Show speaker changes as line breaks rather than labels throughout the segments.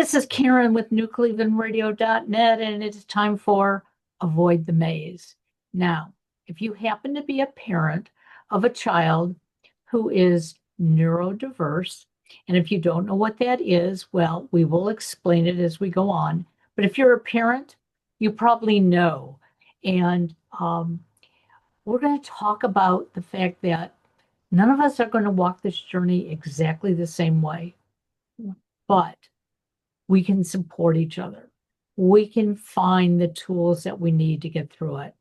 This is Karen with newclevelandradio.net, and it's time for Avoid the Maze. Now, if you happen to be a parent of a child who is neurodiverse, and if you don't know what that is, well, we will explain it as we go on. But if you're a parent, you probably know. And we're going to talk about the fact that none of us are going to walk this journey exactly the same way, but we can support each other. We can find the tools that we need to get through it.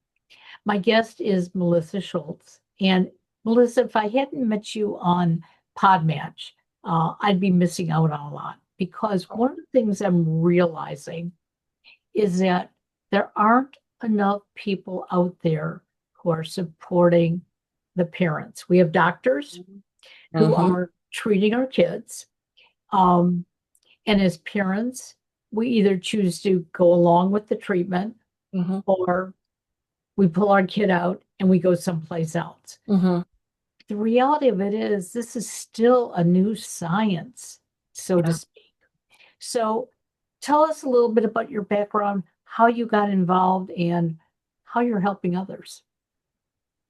My guest is Melissa Schulz. And Melissa, if I hadn't met you on Podmatch, I'd be missing out on a lot because one of the things I'm realizing is that there aren't enough people out there who are supporting the parents. We have doctors who are treating our kids. And as parents, we either choose to go along with the treatment or we pull our kid out and we go someplace else. The reality of it is, this is still a new science, so to speak. So tell us a little bit about your background, how you got involved, and how you're helping others.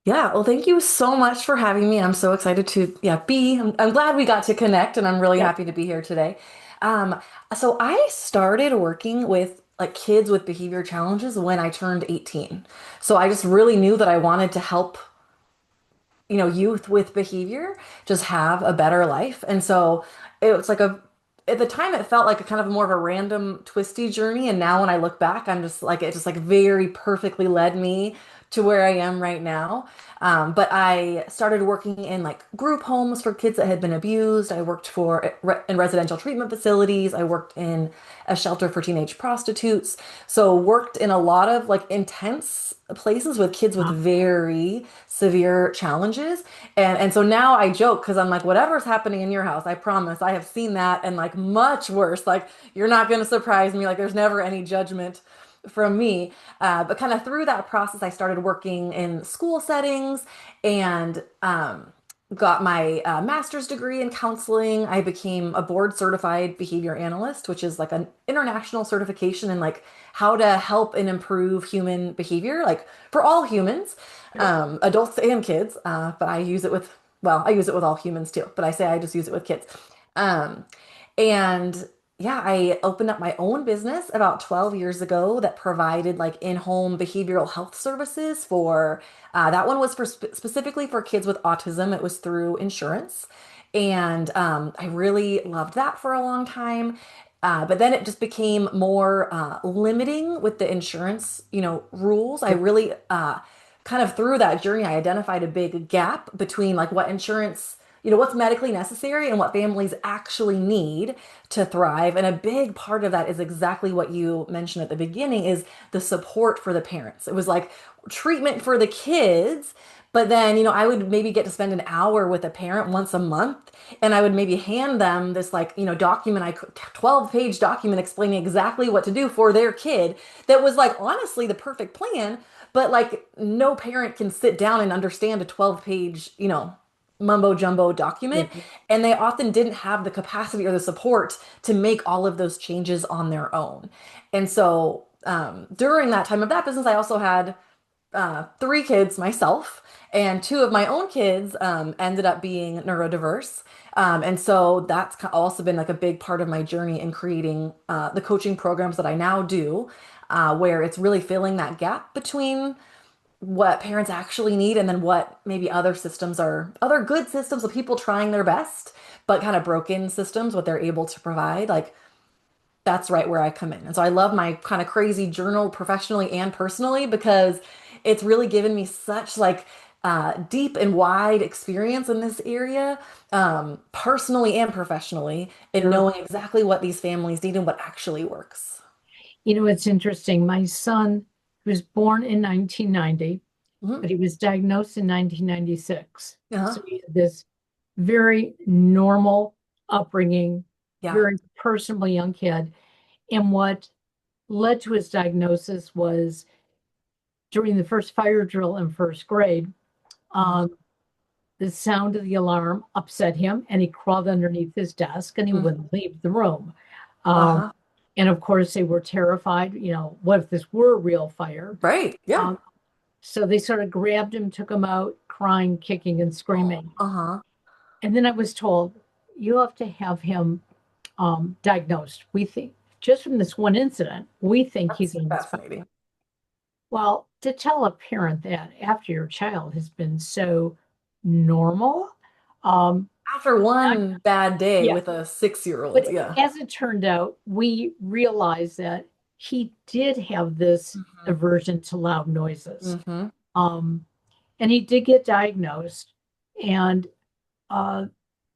Yeah, well, thank you so much for having me. I'm so excited to, I'm glad we got to connect and I'm really
Yep.
happy to be here today. Um, so I started working with like kids with behavior challenges when I turned 18. So I just really knew that I wanted to help, youth with behavior just have a better life. And so it was like at the time it felt like a kind of more of a random twisty journey. And now when I look back, I'm just like, it just like very perfectly led me to where I am right now. But I started working in like group homes for kids that had been abused. I worked in residential treatment facilities. I worked in a shelter for teenage prostitutes. So worked in a lot of like intense places with kids with very severe challenges. And so now I joke because I'm like, whatever's happening in your house, I promise I have seen that and like much worse. Like you're not going to surprise me. Like there's never any judgment from me. But kind of through that process, I started working in school settings and got my master's degree in counseling. I became a board certified behavior analyst, which is like an international certification in like how to help and improve human behavior, like for all humans, adults and kids. But I use it with, well, I use it with all humans too, but I say I just use it with kids. Um, and yeah, I opened up my own business about 12 years ago that provided like in-home behavioral health services for that one was for specifically for kids with autism. It was through insurance. And I really loved that for a long time. But then it just became more limiting with the insurance, rules. I really kind of through that journey, I identified a big gap between like what insurance, what's medically necessary and what families actually need to thrive. And a big part of that is exactly what you mentioned at the beginning is the support for the parents. It was like treatment for the kids, but then, I would maybe get to spend an hour with a parent once a month and I would maybe hand them this like, document, 12-page document explaining exactly what to do for their kid that was like honestly the perfect plan, but like no parent can sit down and understand a 12-page, mumbo jumbo document. And they often didn't have the capacity or the support to make all of those changes on their own. And so during that time of that business, I also had three kids myself, and two of my own kids ended up being neurodiverse. And so that's also been like a big part of my journey in creating the coaching programs that I now do, where it's really filling that gap between what parents actually need and then what maybe other good systems of people trying their best, but kind of broken systems, what they're able to provide. Like that's right where I come in. And so I love my kind of crazy journal professionally and personally because it's really given me such like deep and wide experience in this area, personally and professionally, in
Sure.
knowing exactly what these families need and what actually works.
It's interesting. My son was born in 1990, but
Mhm.
he was diagnosed in 1996.
Uh-huh.
So he had this very normal upbringing,
Yeah.
very personable young kid. And what led to his diagnosis was during the first fire drill in first grade,
Uh-huh.
um, the sound of the alarm upset him and he crawled underneath his desk and he
Mhm.
wouldn't leave the room. Um,
Uh-huh.
And of course, they were terrified, what if this were real fire?
Right. Yeah.
Um, so they sort of grabbed him, took him out, crying, kicking, and
Oh,
screaming.
uh-huh.
And then I was told, you have to have him diagnosed. We think, just from this one incident, we think he's
That's
on the spectrum.
fascinating.
Well, to tell a parent that after your child has been so normal, um,
After
not,
one bad day
yeah,
with a 6-year-old,
but
yeah.
as it turned out, we realized that he did have this
Hmm.
aversion to loud noises.
Hmm.
Um, and he did get diagnosed, and uh,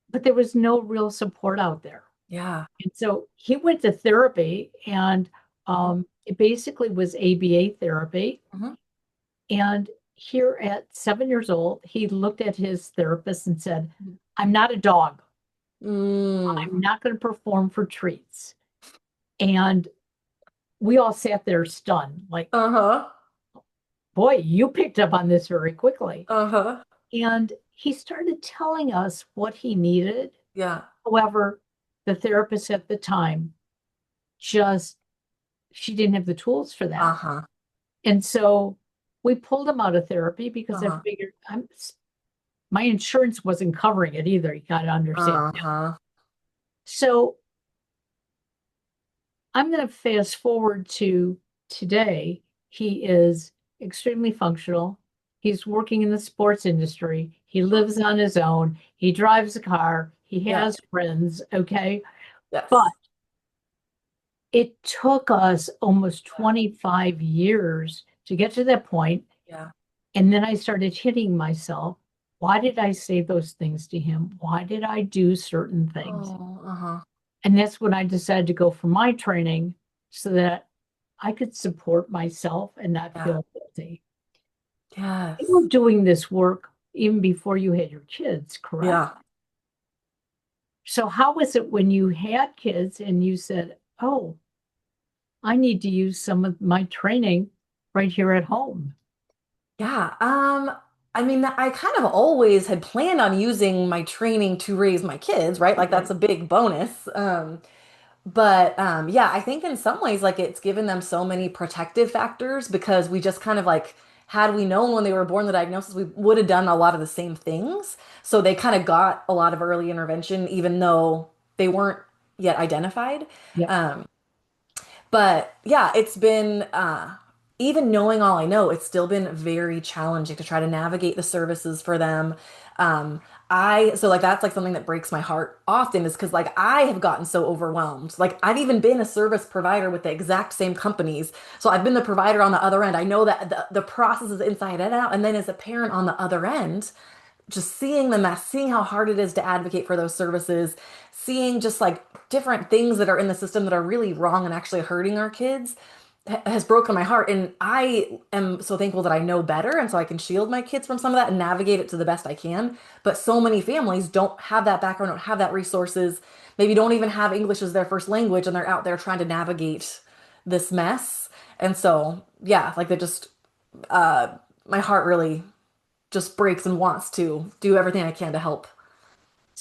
but there was no real support out there.
Yeah.
And so he went to therapy, and
Hmm.
it basically was ABA therapy.
Hmm.
And here at 7 years old, he looked at his therapist and said, I'm not a dog.
Mm.
I'm not going to perform for treats. And we all sat there stunned, like,
Uh-huh.
boy, you picked up on this very quickly.
Uh-huh.
And he started telling us what he needed.
Yeah.
However, the therapist at the time just, she didn't have the tools for that.
Uh-huh.
And so we pulled him out of therapy because I
Uh-huh.
figured my insurance wasn't covering it either. You got to understand.
Uh-huh.
So I'm going to fast forward to today. He is extremely functional. He's working in the sports industry. He lives on his own. He drives a car. He
Yeah.
has friends. Okay. But
Yes.
it took us almost 25 years to get to that point.
Yeah.
And then I started hitting myself. Why did I say those things to him? Why did I do certain things?
Oh, uh-huh.
And that's when I decided to go for my training so that I could support myself and not
Yeah.
feel guilty. You
Yes.
were doing this work even before you had your kids, correct?
Yeah.
So, how was it when you had kids and you said, oh, I need to use some of my training right here at home?
Yeah. I mean, I kind of always had planned on using my training to raise my kids, right? Like that's
Right.
a big bonus. But yeah, I think in some ways, like it's given them so many protective factors because we just kind of like, had we known when they were born the diagnosis, we would have done a lot of the same things. So they kind of got a lot of early intervention, even though they weren't yet identified.
Yep.
Um, but yeah, it's been even knowing all I know, it's still been very challenging to try to navigate the services for them. Um, I so like that's like something that breaks my heart often is because like I have gotten so overwhelmed. Like I've even been a service provider with the exact same companies. So I've been the provider on the other end. I know that the process is inside and out. And then as a parent on the other end, just seeing the mess, seeing how hard it is to advocate for those services, seeing just like different things that are in the system that are really wrong and actually hurting our kids has broken my heart. And I am so thankful that I know better. And so I can shield my kids from some of that and navigate it to the best I can. But so many families don't have that background, don't have that resources, maybe don't even have English as their first language, and they're out there trying to navigate this mess. And so, yeah, like they just, my heart really just breaks and wants to do everything I can to help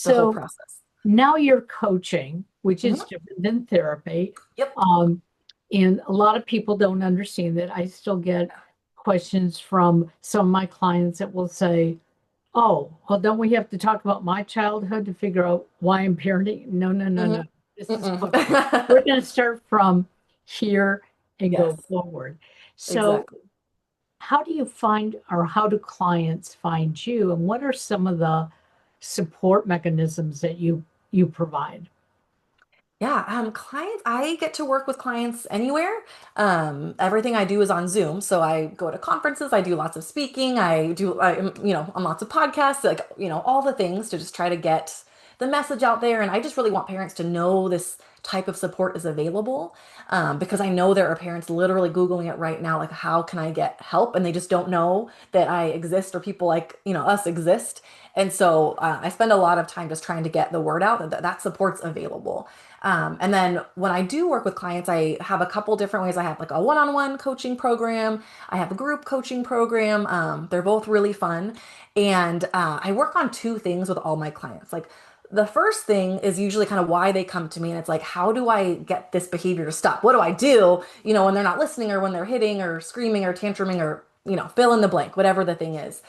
the whole
So
process.
now you're coaching, which is
Hmm.
different than therapy.
Yep.
Um, and a lot of people don't understand that. I still get questions from some of my clients that will say, oh, well, don't we have to talk about my childhood to figure out why I'm parenting? No, no, no,
Hmm.
no. This is
Mm-mm.
coaching. We're going to start from here and go
Yes,
forward. So,
exactly.
how do you find, or how do clients find you? And what are some of the support mechanisms that you provide?
Yeah, clients, I get to work with clients anywhere. Everything I do is on Zoom. So I go to conferences, I do lots of speaking, on lots of podcasts, like, all the things to just try to get the message out there. And I just really want parents to know this type of support is available. Because I know there are parents literally Googling it right now, like, how can I get help? And they just don't know that I exist or people like, us exist. And so I spend a lot of time just trying to get the word out that that support's available. And then when I do work with clients, I have a couple different ways. I have like a one-on-one coaching program. I have a group coaching program. They're both really fun. And I work on two things with all my clients. Like the first thing is usually kind of why they come to me. And it's like, how do I get this behavior to stop? What do I do, when they're not listening or when they're hitting or screaming or tantruming or, fill in the blank, whatever the thing is.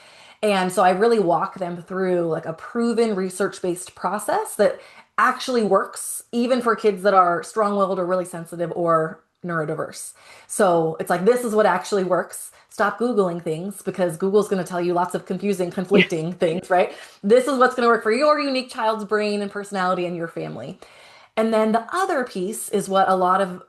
And so I really walk them through like a proven research-based process that actually works, even for kids that are strong-willed or really sensitive or neurodiverse. So it's like, this is what actually works. Stop Googling things because Google's going to tell you lots of confusing,
Yeah.
conflicting things, right? This is what's going to work for your unique child's brain and personality and your family. And then the other piece is what a lot of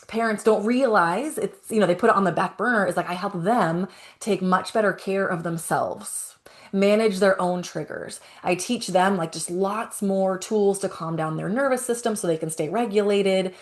parents don't realize. It's, they put it on the back burner is like, I help them take much better care of themselves, manage their own triggers. I teach them like just lots more tools to calm down their nervous system so they can stay regulated,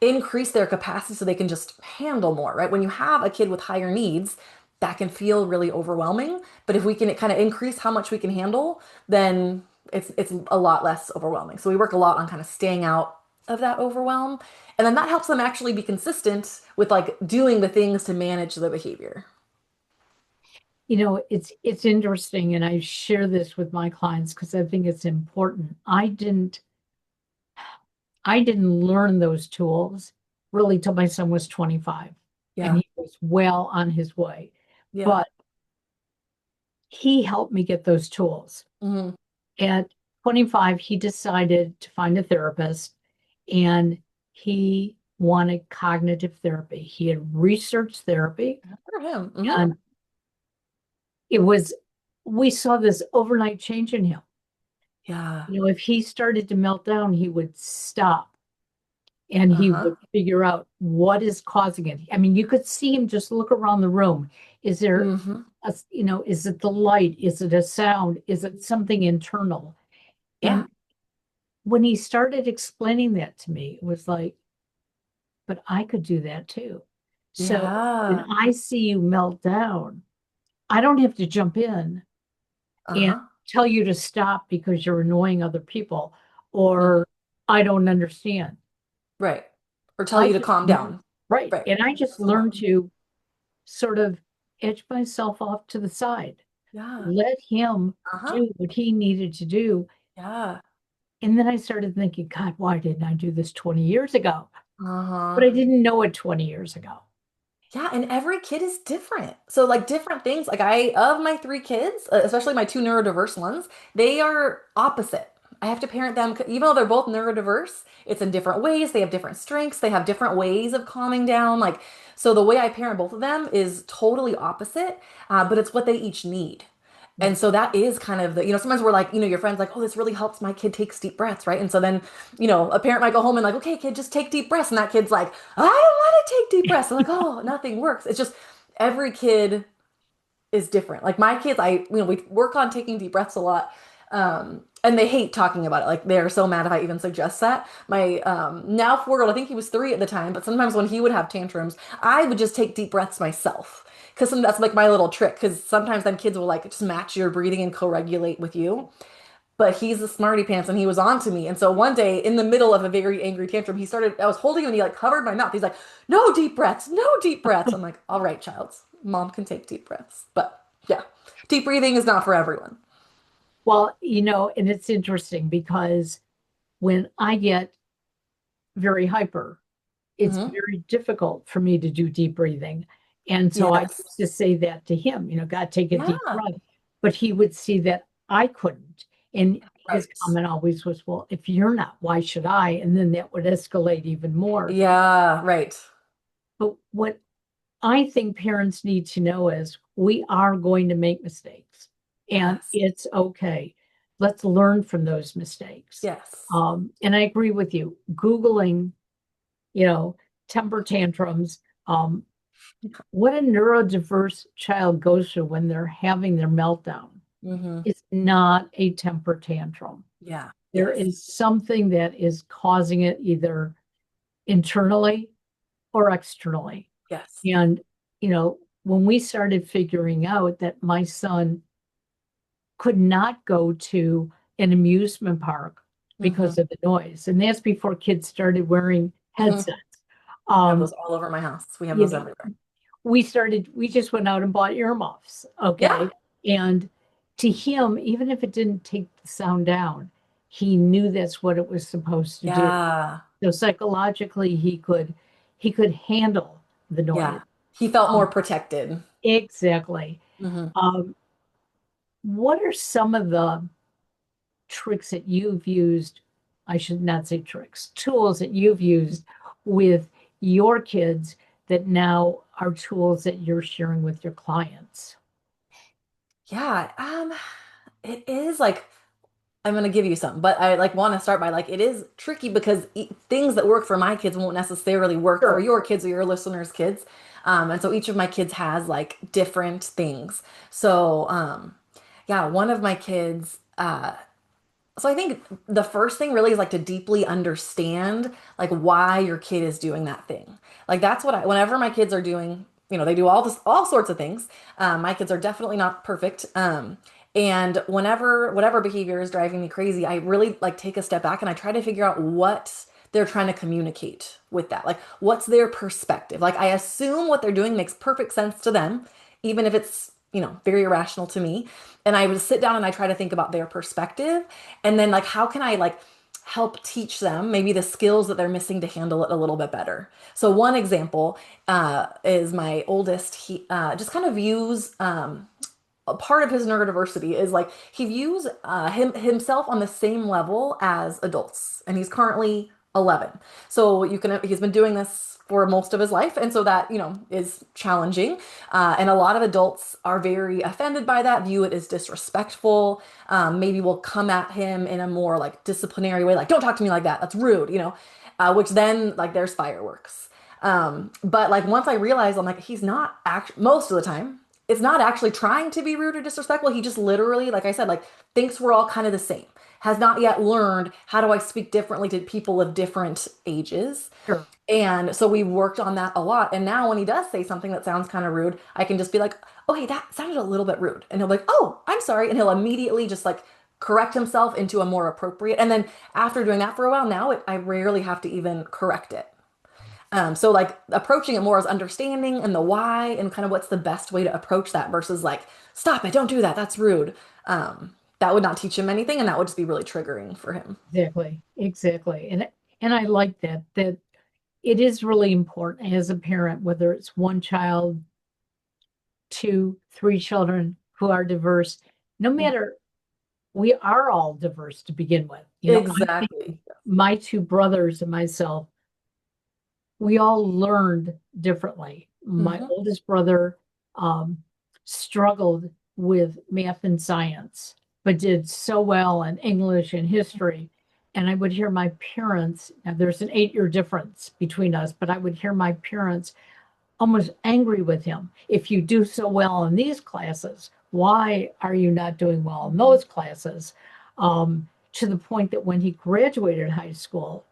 increase their capacity so they can just handle more, right? When you have a kid with higher needs, that can feel really overwhelming. But if we can kind of increase how much we can handle, then it's a lot less overwhelming. So we work a lot on kind of staying out of that overwhelm. And then that helps them actually be consistent with like doing the things to manage the behavior.
It's interesting, and I share this with my clients because I think it's important. I didn't learn those tools really till my son was 25, and
Yeah.
he was well on his way.
Yeah.
But he helped me get those tools.
Hmm.
At 25, he decided to find a therapist, and he wanted cognitive therapy. He had researched therapy,
For him. Hmm.
and it was, we saw this overnight change in him.
Yeah.
If he started to melt down, he would stop and he
Uh-huh.
would figure out what is causing it. I mean, you could see him just look around the room. Is there
Hmm.
is it the light? Is it a sound? Is it something internal?
Yeah.
And when he started explaining that to me, it was like, but I could do that too. So when
Yeah.
I see you melt down, I don't have to jump in and
Uh-huh.
tell you to stop because you're annoying other people
Hmm.
or I don't understand.
Right. Or tell
I
you to
just
calm
learned,
down.
right.
Right.
And I just learned to sort of edge myself off to the side,
Yeah.
let him
Uh-huh.
do what he needed to do.
Yeah.
And then I started thinking, God, why didn't I do this 20 years ago? But
Uh-huh.
I didn't know it 20 years ago.
Yeah, and every kid is different. So like different things, like of my three kids, especially my two neurodiverse ones, they are opposite. I have to parent them, even though they're both neurodiverse, it's in different ways. They have different strengths. They have different ways of calming down. Like, so the way I parent both of them is totally opposite, but it's what they each need.
Yeah.
And so that is kind of the, sometimes we're like, your friend's like, oh, this really helps my kid takes deep breaths, right? And so then, a parent might go home and like, okay, kid, just take deep breaths. And that kid's like, I don't want to take deep breaths. I'm like, oh, nothing works. It's just every kid is different. Like my kids, we work on taking deep breaths a lot. And they hate talking about it. Like they're so mad if I even suggest that. My now 4-year-old, I think he was 3 at the time, but sometimes when he would have tantrums, I would just take deep breaths myself. Because that's like my little trick. Because sometimes then kids will like just match your breathing and co-regulate with you. But he's a smarty pants and he was on to me. And so one day in the middle of a very angry tantrum, I was holding him and he like covered my mouth. He's like, no deep breaths, no deep breaths. I'm like, all right, child, mom can take deep breaths. But yeah, deep breathing is not for everyone.
Well, and it's interesting because when I get very hyper, it's
Hmm.
very difficult for me to do deep breathing. And so I used to
Yes.
say that to him, God, take a deep
Yeah.
breath. But he would see that I couldn't. And his
Right.
comment always was, well, if you're not, why should I? And then that would escalate even more.
Yeah. Right.
But what I think parents need to know is we are going to make mistakes and
Yes.
it's okay. Let's learn from those mistakes.
Yes.
And I agree with you. Googling, you know, temper tantrums, um, what a neurodiverse child goes through when they're having their meltdown
Hmm.
is not a temper tantrum.
Yeah.
There
Yes.
is something that is causing it either internally or externally.
Yes.
And, when we started figuring out that my son could not go to an amusement park
Hmm.
because of the noise, and that's before kids started wearing
Hmm.
headsets.
I have
Um,
those all over my house. We have
you
those
know,
everywhere.
we just went out and bought earmuffs,
Yeah.
okay? And to him, even if it didn't take the sound down, he knew that's what it was supposed to do.
Yeah.
So psychologically, he could handle the noise.
Yeah. He felt more
Um,
protected.
exactly.
Hmm.
Um, what are some of the tricks that you've used? I should not say tricks, tools that you've used with your kids that now are tools that you're sharing with your clients?
Yeah. It is like I'm gonna give you some, but I like want to start by like it is tricky because things that work for my kids won't necessarily work for
Sure.
your kids or your listeners' kids. And so each of my kids has like different things. So yeah, one of my kids, so I think the first thing really is like to deeply understand like why your kid is doing that thing. Like that's what whenever my kids are doing, they do all sorts of things. My kids are definitely not perfect. And whenever whatever behavior is driving me crazy, I really like take a step back and I try to figure out what they're trying to communicate with that. Like what's their perspective? Like I assume what they're doing makes perfect sense to them, even if it's, very irrational to me. And I would sit down and I try to think about their perspective and then like how can I like help teach them maybe the skills that they're missing to handle it a little bit better. So one example is my oldest. He just kind of views a part of his neurodiversity is like he views himself on the same level as adults, and he's currently 11. So he's been doing this for most of his life, and so that is challenging. And a lot of adults are very offended by that, view it as disrespectful. Maybe will come at him in a more like disciplinary way, like "Don't talk to me like that. That's rude," which then like there's fireworks. But like once I realized, I'm like, he's not actually most of the time it's not actually trying to be rude or disrespectful. He just literally, like I said, like thinks we're all kind of the same. Has not yet learned how do I speak differently to people of different ages.
Sure.
And so we worked on that a lot. And now when he does say something that sounds kind of rude, I can just be like, "Oh, hey, that sounded a little bit rude." And he'll be like, "Oh, I'm sorry." And he'll immediately just like correct himself into a more appropriate. And then after doing that for a while, now I rarely have to even correct it. So like approaching it more as understanding and the why and kind of what's the best way to approach that versus like, "Stop it, don't do that, that's rude." That would not teach him anything and that would just be really triggering for him.
Exactly. Exactly. And I like that it is really important as a parent, whether it's one child, two, three children who are diverse, no
Mhm.
matter, we are all diverse to begin with. I think
Exactly.
my two brothers and myself, we all learned differently. My
Hmm.
oldest brother um, struggled with math and science, but did so well in English and history. And I would hear my parents, now there's an 8-year difference between us, but I would hear my parents almost angry with him. If you do so well in these classes, why are you not doing well in
Hmm.
those classes? To the point that when he graduated high school,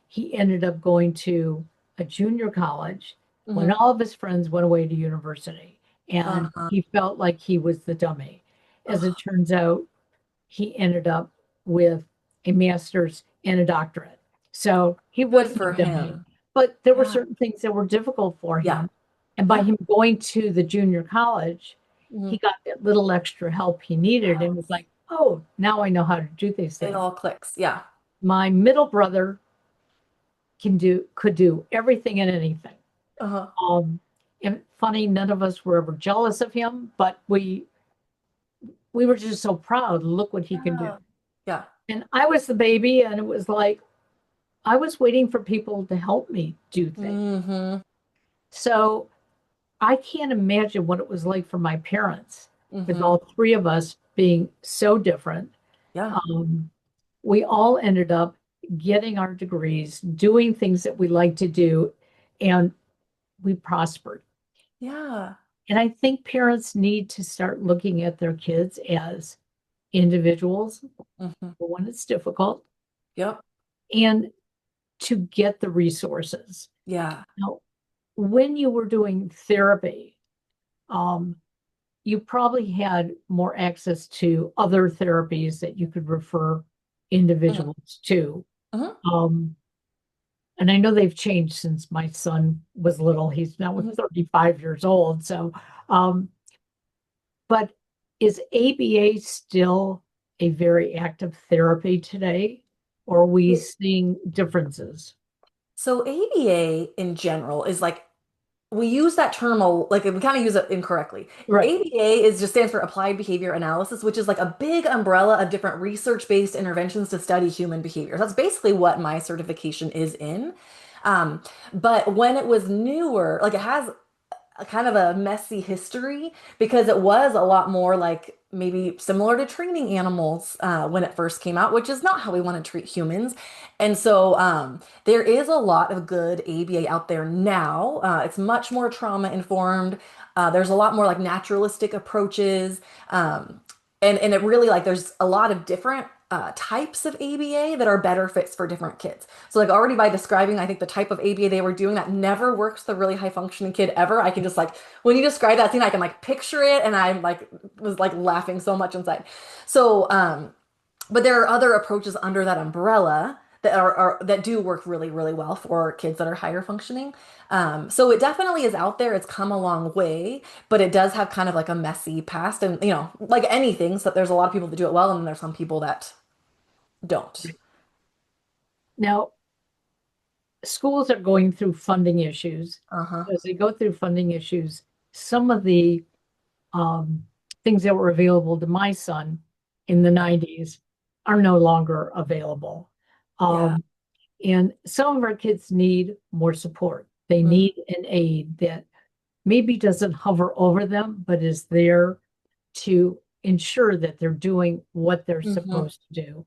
he ended up going to a junior college when
Hmm.
all of his friends went away to university. And
Uh-huh.
he felt like he was the dummy. As it
Ugh,
turns out, he ended up with a master's and a doctorate. So he
good
wasn't
for
a dummy,
him.
but there were
Yeah.
certain things that were difficult for
Yeah.
him. And by
Yeah.
him going to the junior college,
Hmm.
he got that little extra help he needed and was like, oh, now I know how to do these
It
things.
all clicks. Yeah.
My middle brother could do everything and anything.
Uh-huh.
And funny, none of us were ever jealous of him, but we were just so proud. Look what he can do.
Yeah. Yeah.
And I was the baby, and it was like I was waiting for people to help me do things.
Hmm.
So I can't imagine what it was like for my parents, with
Hmm.
all three of us being so different.
Yeah.
Um, we all ended up getting our degrees, doing things that we like to do, and we prospered.
Yeah.
And I think parents need to start looking at their kids as individuals
Hmm.
when it's difficult
Yep.
and to get the resources.
Yeah.
Now, when you were doing therapy, um, you probably had more access to other therapies that you could refer
Hmm.
individuals to.
Hmm.
Um, and I know they've changed since my son was little. He's now
Hmm.
35 years old. So, um, but is ABA still a very active therapy today, or are we seeing differences?
So ABA in general is like we use that term like we kind of use it incorrectly.
Right.
ABA is just stands for Applied Behavior Analysis, which is like a big umbrella of different research-based interventions to study human behavior. That's basically what my certification is in. Um, but when it was newer, like it has a kind of a messy history because it was a lot more like maybe similar to training animals when it first came out, which is not how we want to treat humans. And so there is a lot of good ABA out there now. It's much more trauma informed. There's a lot more like naturalistic approaches. Um, and it really like there's a lot of different types of ABA that are better fits for different kids. So like already by describing, I think the type of ABA they were doing that never works the really high functioning kid ever. I can just like when you describe that scene, I can like picture it, and I'm like was like laughing so much inside. So but there are other approaches under that umbrella that are that do work really, really well for kids that are higher functioning. So it definitely is out there. It's come a long way, but it does have kind of like a messy past. And like anything, so there's a lot of people that do it well, and then there's some people that don't.
Now, schools are going through funding issues.
Uh-huh.
As they go through funding issues, some of the um, things that were available to my son in the 90s are no longer available.
Yeah.
Um, and some of our kids need more support. They
Mhm.
need an aid that maybe doesn't hover over them, but is there to ensure that they're doing what they're
Mhm.
supposed to do.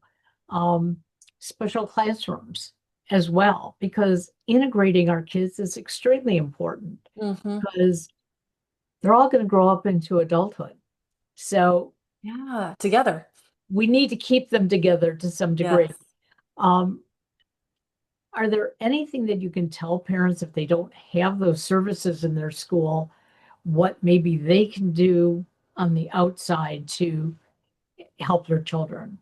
Um, Special classrooms as well, because integrating our kids is extremely important
Mhm.
because they're all going to grow up into adulthood. So
Yeah. Together.
we need to keep them together to some degree.
Yes.
Um, are there anything that you can tell parents if they don't have those services in their school, what maybe they can do on the outside to help their children?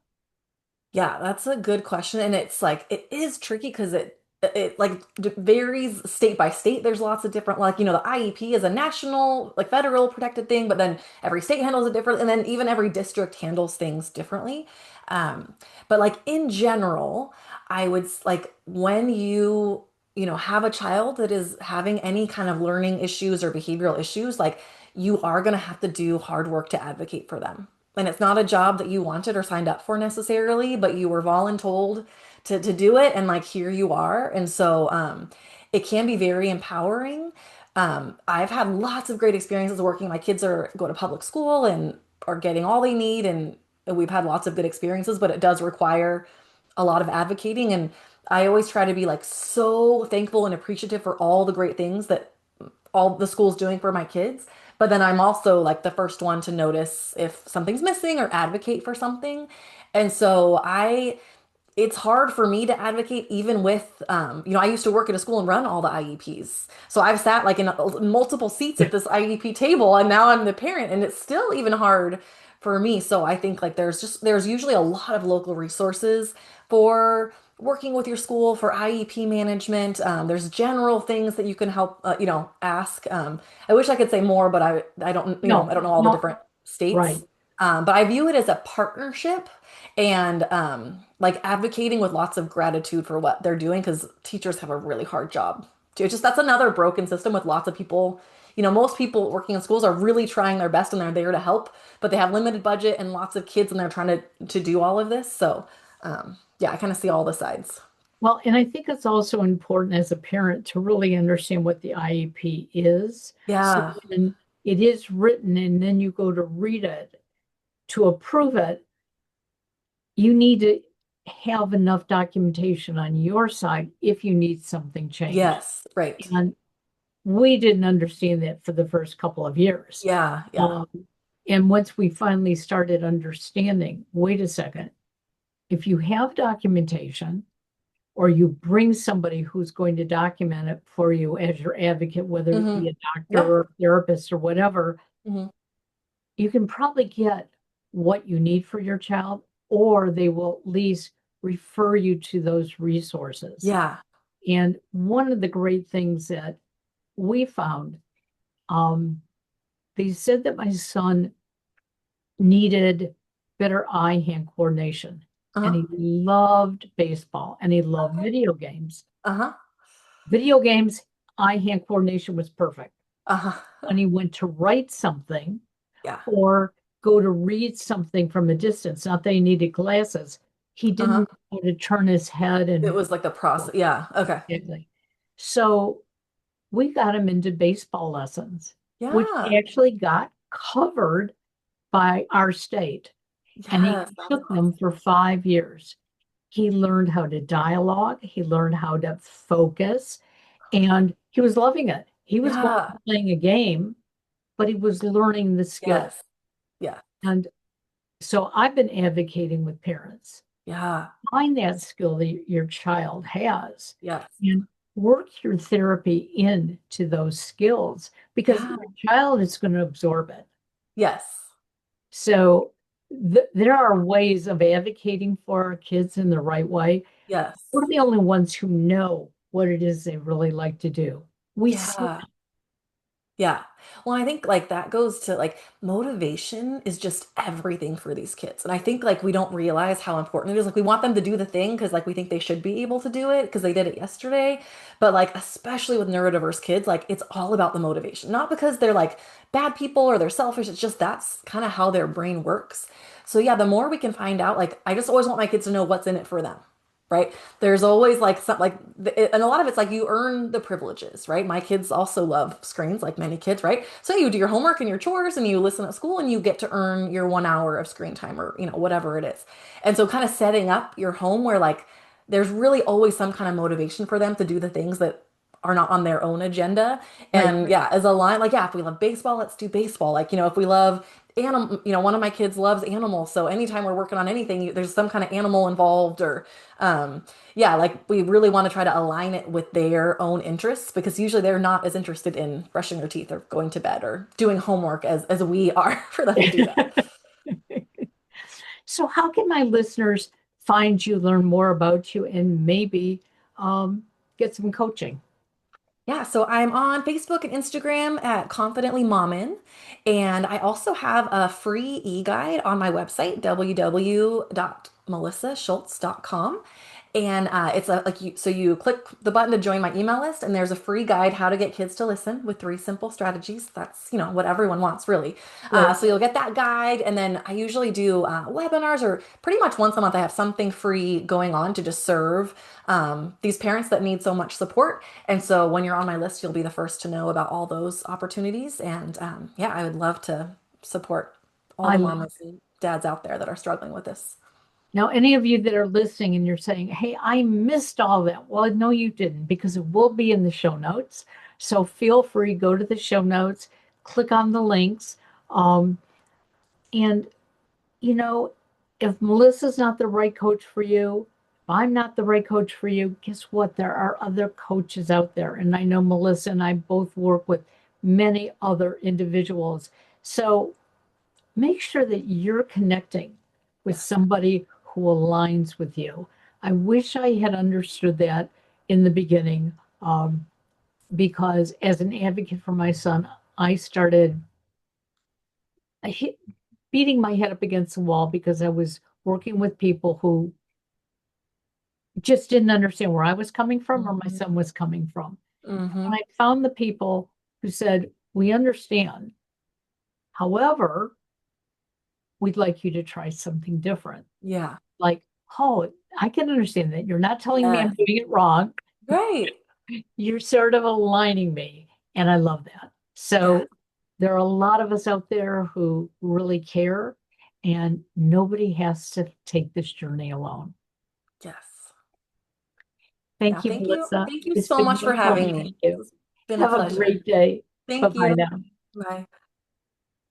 Yeah, that's a good question. And it's like it is tricky because it like varies state by state. There's lots of different like, the IEP is a national, like federal protected thing, but then every state handles it different, and then even every district handles things differently. Um, but like in general, I would like when you have a child that is having any kind of learning issues or behavioral issues, like you are going to have to do hard work to advocate for them. And it's not a job that you wanted or signed up for necessarily, but you were voluntold to do it, and like here you are. And so it can be very empowering. I've had lots of great experiences working. My kids are go to public school and are getting all they need, and we've had lots of good experiences, but it does require a lot of advocating. And I always try to be like so thankful and appreciative for all the great things that all the school's doing for my kids. But then I'm also like the first one to notice if something's missing or advocate for something. And so it's hard for me to advocate even with, I used to work at a school and run all the IEPs. So I've sat like in multiple seats at this IEP table, and now I'm the parent, and it's still even hard for me. So I think like there's usually a lot of local resources for working with your school for IEP management. There's general things that you can help, ask. I wish I could say more, but I don't,
No,
I don't know all the
no,
different states.
right.
But I view it as a partnership, and like advocating with lots of gratitude for what they're doing because teachers have a really hard job. It's just that's another broken system with lots of people. Most people working in schools are really trying their best and they're there to help, but they have limited budget and lots of kids and they're trying to do all of this. So yeah, I kind of see all the sides.
Well, and I think it's also important as a parent to really understand what the IEP is. So
Yeah.
when it is written and then you go to read it to approve it, you need to have enough documentation on your side if you need something changed.
Yes. Right.
And we didn't understand that for the first couple of years.
Yeah. Yeah.
Um, and once we finally started understanding, wait a second, if you have documentation, or you bring somebody who's going to document it for you as your advocate, whether it be
Hmm.
a doctor
Yeah.
or a therapist or whatever,
Hmm.
you can probably get what you need for your child, or they will at least refer you to those resources.
Yeah.
And one of the great things that we found, um, they said that my son needed better eye-hand coordination. And
Uh-huh.
he loved baseball and he loved video games.
Uh-huh.
Video games, eye-hand coordination was perfect.
Uh-huh.
When he went to write something
Yeah.
or go to read something from a distance, not that he needed glasses, he didn't
Uh-huh.
know how to turn his head
It
and
was like the process. Yeah. Okay.
exactly. So we got him into baseball lessons, which
Yeah.
actually got covered by our state. And he
Yes, that's
took them
awesome.
for 5 years. He learned how to dialogue, he learned how to focus, and he was loving it. He was going
Yeah.
to playing a game, but he was learning the skill.
Yes. Yeah.
And so I've been advocating with parents.
Yeah.
Find that skill that your child has
Yes.
and work your therapy into those skills because
Yeah.
your child is going to absorb it.
Yes.
So there are ways of advocating for our kids in the right way.
Yes.
We're the only ones who know what it is they really like to do. We see,
Yeah. Yeah. Well, I think like that goes to like motivation is just everything for these kids. And I think like we don't realize how important it is. Like we want them to do the thing because like we think they should be able to do it because they did it yesterday. But like especially with neurodiverse kids, like it's all about the motivation. Not because they're like bad people or they're selfish. It's just that's kind of how their brain works. So yeah, the more we can find out, like I just always want my kids to know what's in it for them. Right? There's always like some like and a lot of it's like you earn the privileges, right? My kids also love screens like many kids, right? So you do your homework and your chores and you listen at school and you get to earn your 1 hour of screen time or whatever it is. And so kind of setting up your home where like there's really always some kind of motivation for them to do the things that are not on their own agenda.
right?
And yeah, as a line, like, yeah, if we love baseball, let's do baseball. Like, if we love animal, one of my kids loves animals. So anytime we're working on anything, there's some kind of animal involved or, um, yeah, like we really want to try to align it with their own interests because usually they're not as interested in brushing their teeth or going to bed or doing homework as we are for them to do that.
So, how can my listeners find you, learn more about you, and maybe um, get some coaching?
Yeah, so I'm on Facebook and Instagram at Confidently Mommin, and I also have a free e-guide on my website, www.melissaschultz.com. And it's a like you so you click the button to join my email list, and there's a free guide how to get kids to listen with 3 simple strategies. That's what everyone wants really.
Right.
So you'll get that guide, and then I usually do webinars, or pretty much once a month I have something free going on to just serve these parents that need so much support. And so when you're on my list, you'll be the first to know about all those opportunities. And yeah, I would love to support all
I
the
love
mamas and dads out there that are struggling with this.
Now, any of you that are listening and you're saying, hey, I missed all that. Well, no, you didn't, because it will be in the show notes. So feel free, go to the show notes, click on the links. Um, and, you know, if Melissa's not the right coach for you, if I'm not the right coach for you, guess what? There are other coaches out there. And I know Melissa and I both work with many other individuals. So make sure that you're connecting with
Yes.
somebody who aligns with you. I wish I had understood that in the beginning, because as an advocate for my son, I started I hit, beating my head up against the wall because I was working with people who just didn't understand where I was coming from or my
Hmm.
son was coming from. And
Hmm.
I found the people who said, we understand. However, we'd like you to try something different.
Yeah.
Like, oh, I can understand that. You're not telling me I'm
Yes.
doing it wrong.
Right.
You're sort of aligning me. And I love that.
Yeah.
So there are a lot of us out there who really care, and nobody has to take this journey alone.
Yes. Yeah.
Thank you,
Thank you.
Melissa.
Thank you
It's
so
been
much for
wonderful
having
having
me.
you.
It's been a
Have a
pleasure.
great day. Bye
Thank
bye
you.
now.
Bye.